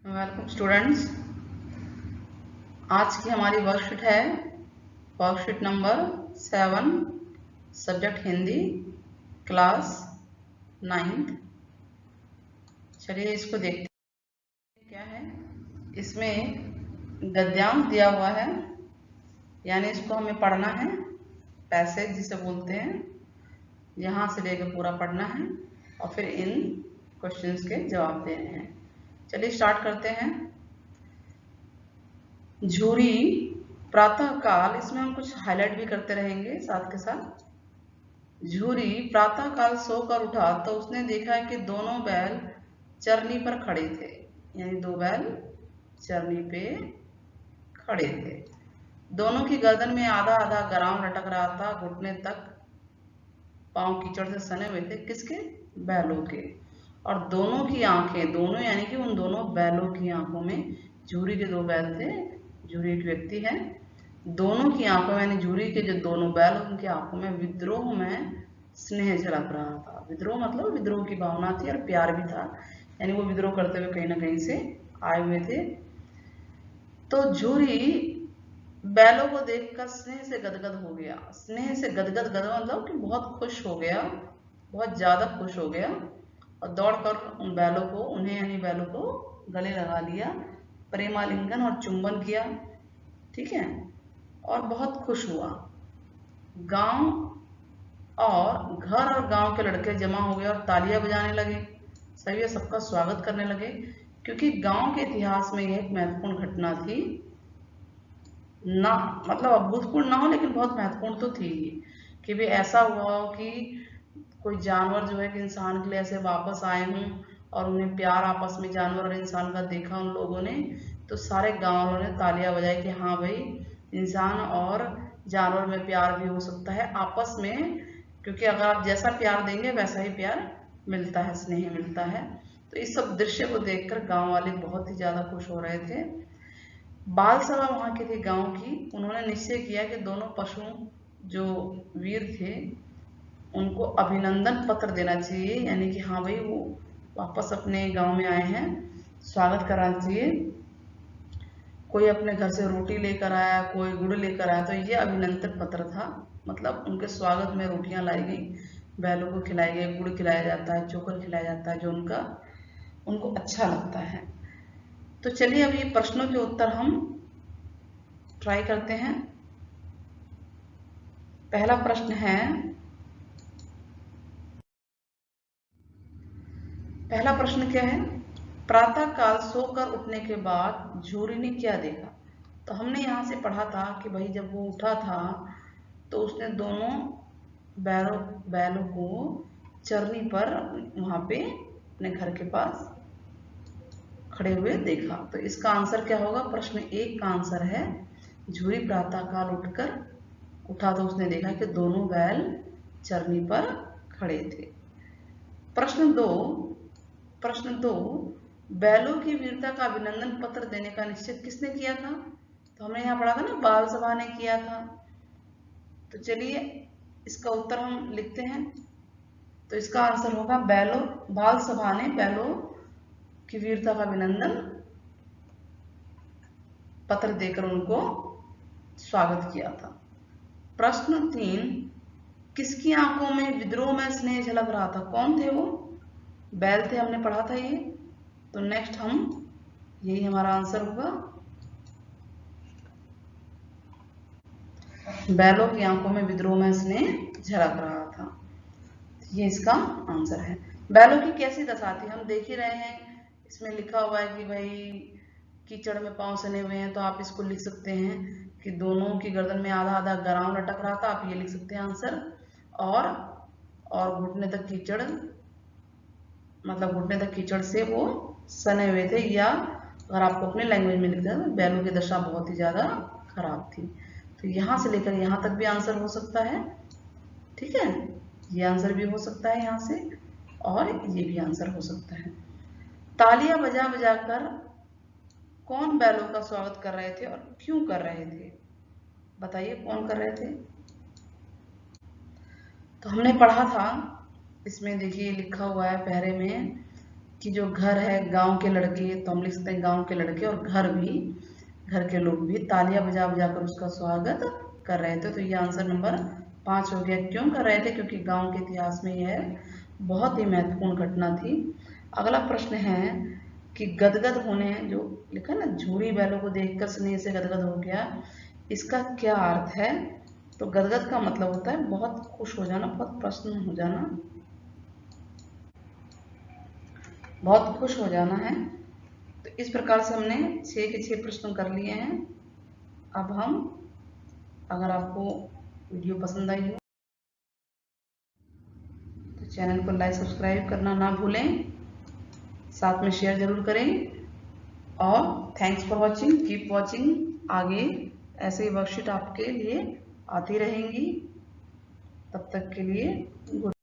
Welcome students. आज की हमारी वर्कशीट है worksheet number 7, subject Hindi, class 9th। चलिए इसको देखते हैं क्या है। इसमें गद्यांश दिया हुआ है, यानी इसको हमें पढ़ना है, पैसेज जिसे बोलते हैं, यहाँ से लेकर पूरा पढ़ना है और फिर इन क्वेश्चंस के जवाब देने हैं। चलिए स्टार्ट करते हैं। झूरी प्रातः काल, इसमें हम कुछ हाईलाइट भी करते रहेंगे साथ के साथ। झूरी प्रातः काल सोकर उठा तो उसने देखा कि दोनों बैल चरनी पर खड़े थे, यानी दो बैल चरनी पे खड़े थे। दोनों की गर्दन में आधा आधा गराम लटक रहा था, घुटने तक पांव कीचड़ से सने हुए थे। किसके? बैलों के। और दोनों की आंखें, दोनों यानी कि उन दोनों बैलों की आंखों में, झूरी के दो बैल थे, झूरी एक व्यक्ति है, दोनों की आंखों में यानी झूरी के जो दोनों बैल उनकी आंखों में विद्रोह में स्नेह झलक रहा था। विद्रोह मतलब विद्रोह की भावना थी और प्यार भी था, यानी वो विद्रोह करते हुए कहीं ना कहीं से आए हुए थे। तो झूरी बैलों को देखकर स्नेह से गदगद हो गया। स्नेह से गदगद, गदगद मतलब कि बहुत खुश हो गया, बहुत ज्यादा खुश हो गया और दौड़कर उन बैलों को, उन्हें यानी बैलों को गले लगा लिया, प्रेमालिंगन और चुंबन किया, ठीक है, और बहुत खुश हुआ। गांव और घर और गांव के लड़के जमा हो गए और तालियां बजाने लगे, सभी सबका स्वागत करने लगे, क्योंकि गांव के इतिहास में यह एक महत्वपूर्ण घटना थी ना, मतलब अभूतपूर्ण ना हो लेकिन बहुत महत्वपूर्ण तो थी कि भी ऐसा हुआ हो कि कोई जानवर जो है कि इंसान के लिए ऐसे वापस आए हों और उन्हें प्यार आपस में जानवर और इंसान का देखा उन लोगों ने, तो सारे गांव वालों ने तालियां बजाई कि हाँ भाई, इंसान और जानवर में प्यार भी हो सकता है आपस में, क्योंकि अगर आप जैसा प्यार देंगे वैसा ही प्यार मिलता है, स्नेह मिलता है। तो इस सब दृश्य को देखकर गांव वाले बहुत ही ज्यादा खुश हो रहे थे। बाल सभा वहां की थी गांव की, उन्होंने निश्चय किया कि दोनों पशु जो वीर थे उनको अभिनंदन पत्र देना चाहिए, यानी कि हाँ भाई वो वापस अपने गांव में आए हैं, स्वागत कराना चाहिए। कोई अपने घर से रोटी लेकर आया, कोई गुड़ लेकर आया, तो ये अभिनंदन पत्र था, मतलब उनके स्वागत में रोटियां लाई गई, बैलों को खिलाई गई, गुड़ खिलाया जाता है, चोकर खिलाया जाता है, जो उनका उनको अच्छा लगता है। तो चलिए अब ये प्रश्नों के उत्तर हम ट्राई करते हैं। पहला प्रश्न है, पहला प्रश्न क्या है? प्रातः काल सोकर उठने के बाद झूरी ने क्या देखा? तो हमने यहाँ से पढ़ा था कि भाई जब वो उठा था तो उसने दोनों बैलों को चरनी पर वहां पे अपने घर के पास खड़े हुए देखा। तो इसका आंसर क्या होगा? प्रश्न 1 का आंसर है, झूरी प्रातः काल उठा तो उसने देखा कि दोनों बैल चरनी पर खड़े थे। प्रश्न 2, बैलों की वीरता का अभिनंदन पत्र देने का निश्चय किसने किया था? तो हमने यहाँ पढ़ा था ना, बाल सभा ने किया था। तो चलिए इसका उत्तर हम लिखते हैं। तो इसका आंसर होगा बाल सभा ने बैलों की वीरता का अभिनंदन पत्र देकर उनको स्वागत किया था। प्रश्न 3, किसकी आंखों में विद्रोह में स्नेह झलक रहा था? कौन थे वो? बैल थे, हमने पढ़ा था ये। तो नेक्स्ट हम, यही हमारा आंसर होगा, बैलों की आंखों में विद्रोह में स्नेह झलक रहा था, ये इसका आंसर है। बैलों की कैसी दशा थी? हम देख ही रहे हैं, इसमें लिखा हुआ है कि भाई कीचड़ में पांव सने हुए हैं, तो आप इसको लिख सकते हैं कि दोनों की गर्दन में आधा आधा गराम लटक रहा था, आप ये लिख सकते हैं आंसर। और घुटने तक कीचड़, मतलब घुटने तक कीचड़ से वो सने हुए थे, या अगर आपको अपने लैंग्वेज में लिखना है तो बैलों की दशा बहुत ही ज्यादा खराब थी। तो यहां से लेकर यहां तक भी आंसर हो सकता है, ठीक है, ये आंसर भी हो सकता है यहाँ से, और ये भी आंसर हो सकता है। तालियां बजा बजा कर कौन बैलों का स्वागत कर रहे थे और क्यों कर रहे थे? बताइए कौन कर रहे थे? तो हमने पढ़ा था, इसमें देखिए लिखा हुआ है पहरे में कि जो घर है गांव के लड़के, तो हम लिख सकते हैं गांव के लड़के, और घर भी, घर के लोग भी तालियां बजा बजा कर उसका स्वागत कर रहे थे। तो ये आंसर नंबर 5 हो गया। क्यों कर रहे थे? क्योंकि गांव के इतिहास में यह बहुत ही महत्वपूर्ण घटना थी। अगला प्रश्न है कि गदगद होने, जो लिखा ना, झूरी बैलों को देखकर स्नेह से गदगद हो गया, इसका क्या अर्थ है? तो गदगद का मतलब होता है बहुत खुश हो जाना, बहुत प्रसन्न हो जाना, बहुत खुश हो जाना है। तो इस प्रकार से हमने 6 के 6 प्रश्न कर लिए हैं। अब हम, अगर आपको वीडियो पसंद आई हो तो चैनल को लाइक सब्सक्राइब करना ना भूलें, साथ में शेयर जरूर करें। और thanks for watching, keep watching. आगे ऐसे ही वर्कशीट आपके लिए आती रहेंगी। तब तक के लिए गुड।